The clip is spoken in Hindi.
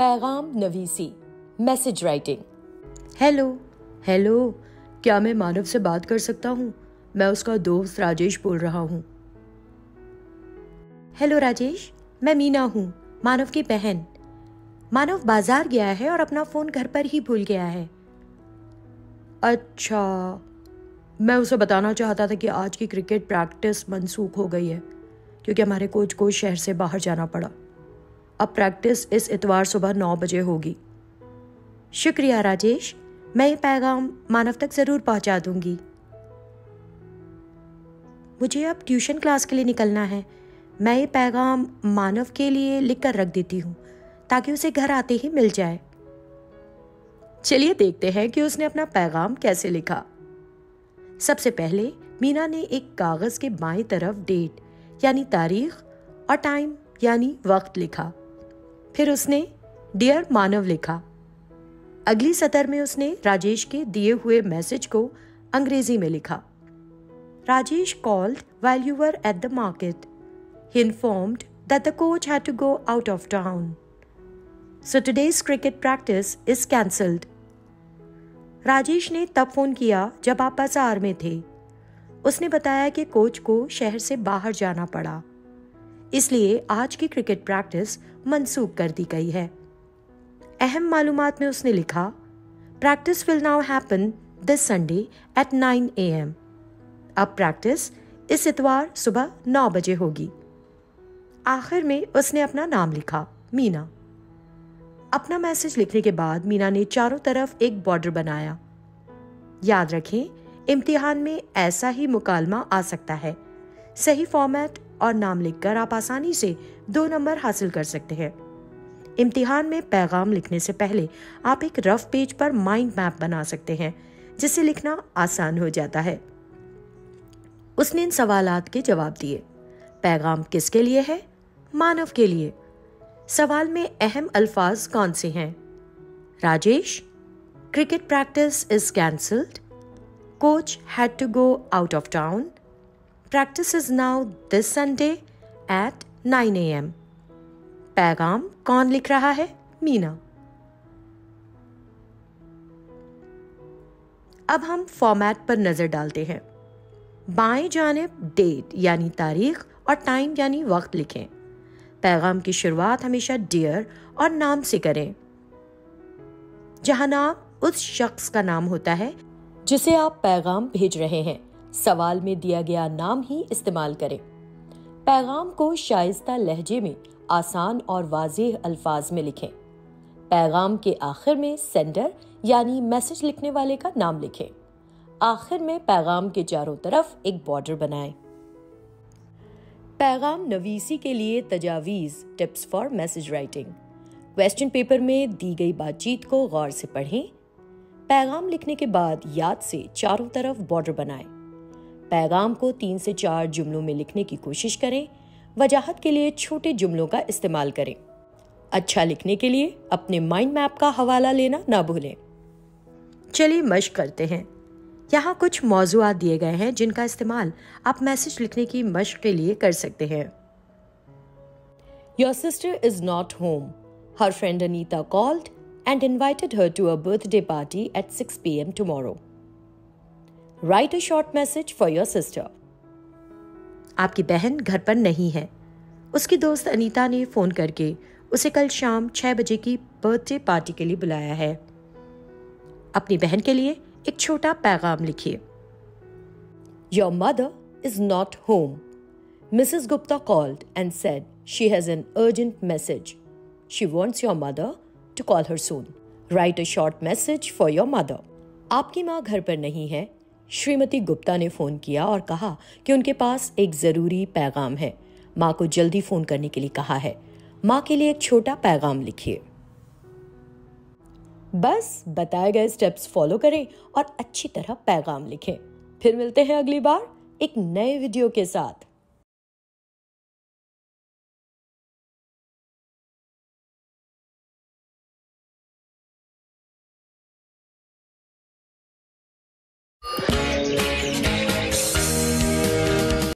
पैगाम नवीसी, मैसेज राइटिंग। हेलो हेलो, क्या मैं मानव से बात कर सकता हूँ? मैं उसका दोस्त राजेश बोल रहा हूँ। हेलो राजेश, मैं मीना हूँ, मानव की बहन। मानव बाजार गया है और अपना फोन घर पर ही भूल गया है। अच्छा, मैं उसे बताना चाहता था कि आज की क्रिकेट प्रैक्टिस मनसूख हो गई है क्योंकि हमारे कोच को शहर से बाहर जाना पड़ा। अब प्रैक्टिस इस इतवार सुबह 9 बजे होगी। शुक्रिया राजेश, मैं ये पैगाम मानव तक जरूर पहुंचा दूंगी। मुझे अब ट्यूशन क्लास के लिए निकलना है। मैं ये पैगाम मानव के लिए लिख कर रख देती हूँ ताकि उसे घर आते ही मिल जाए। चलिए देखते हैं कि उसने अपना पैगाम कैसे लिखा। सबसे पहले मीना ने एक कागज के बाईं तरफ डेट यानी तारीख और टाइम यानी वक्त लिखा। फिर उसने डियर मानव लिखा। अगली सतर में उसने राजेश के दिए हुए मैसेज को अंग्रेजी में लिखा। Rajesh called while you were at the market. He informed that the coach had to go out of town. So today's cricket practice is cancelled. Rajesh ने तब फोन किया जब आप बाजार में थे। उसने बताया कि कोच को शहर से बाहर जाना पड़ा, इसलिए आज की क्रिकेट प्रैक्टिस मनसूख कर दी गई है। अहम मालूमात में उसने लिखा, practice will now happen this Sunday at 9 AM। अब प्रैक्टिस इस इतवार सुबह 9 बजे होगी। आखिर में उसने अपना नाम लिखा, मीना। अपना मैसेज लिखने के बाद मीना ने चारों तरफ एक बॉर्डर बनाया। याद रखें, इम्तिहान में ऐसा ही मुकालमा आ सकता है। सही फॉर्मेट और नाम लिखकर आप आसानी से 2 नंबर हासिल कर सकते हैं। इम्तिहान में पैगाम लिखने से पहले आप एक रफ पेज पर माइंड मैप बना सकते हैं, जिससे लिखना आसान हो जाता है। उसने इन सवालात के जवाब दिए। पैगाम किसके लिए है? मानव के लिए। सवाल में अहम अल्फाज कौन से हैं? Rajesh, cricket practice is cancelled, coach had to go out of town, practice is now this Sunday at 9 AM। पैगाम कौन लिख रहा है? मीना। अब हम फॉर्मेट पर नजर डालते हैं। बाएं जानिब डेट यानी तारीख और टाइम यानी वक्त लिखें। पैगाम की शुरुआत हमेशा डियर और नाम से करें, जहां नाम उस शख्स का नाम होता है जिसे आप पैगाम भेज रहे हैं। सवाल में दिया गया नाम ही इस्तेमाल करें। पैगाम को शाइस्ता लहजे में आसान और वाज़ेह अल्फाज में लिखें। पैगाम के आखिर में सेंडर यानी मैसेज लिखने वाले का नाम लिखें। आखिर में पैगाम के चारों तरफ एक बॉर्डर बनाएं। पैगाम नवीसी के लिए तजावीज़, tips for message writing. Question paper में दी गई बातचीत को गौर से पढ़ें। पैगाम लिखने के बाद याद से चारों तरफ बॉर्डर बनाएं। पैगाम को 3 से 4 जुमलों में लिखने की कोशिश करें। वजाहत के लिए छोटे जुमलों का इस्तेमाल करें। अच्छा लिखने के लिए अपने माइंड मैप का हवाला लेना ना भूलें। चलिए मश्क करते हैं। यहाँ कुछ मौज़ूआत दिए गए हैं जिनका इस्तेमाल आप मैसेज लिखने की मश्क के लिए कर सकते हैं। Your sister is not home. Her friend Anita called and invited her to a birthday party at 6 PM tomorrow. Write a short message for your sister. आपकी बहन घर पर नहीं है। उसकी दोस्त अनीता ने फोन करके उसे कल शाम 6 बजे की बर्थडे पार्टी के लिए बुलाया है। अपनी बहन के लिए एक छोटा पैगाम लिखिए। Your mother is not home. Mrs. Gupta called and said she has an urgent message. She wants your mother to call her soon. Write a short message for your mother. आपकी माँ घर पर नहीं है। श्रीमती गुप्ता ने फोन किया और कहा कि उनके पास एक जरूरी पैगाम है। माँ को जल्दी फोन करने के लिए कहा है। माँ के लिए एक छोटा पैगाम लिखिए। बस बताए गए स्टेप्स फॉलो करें और अच्छी तरह पैगाम लिखें। फिर मिलते हैं अगली बार एक नए वीडियो के साथ।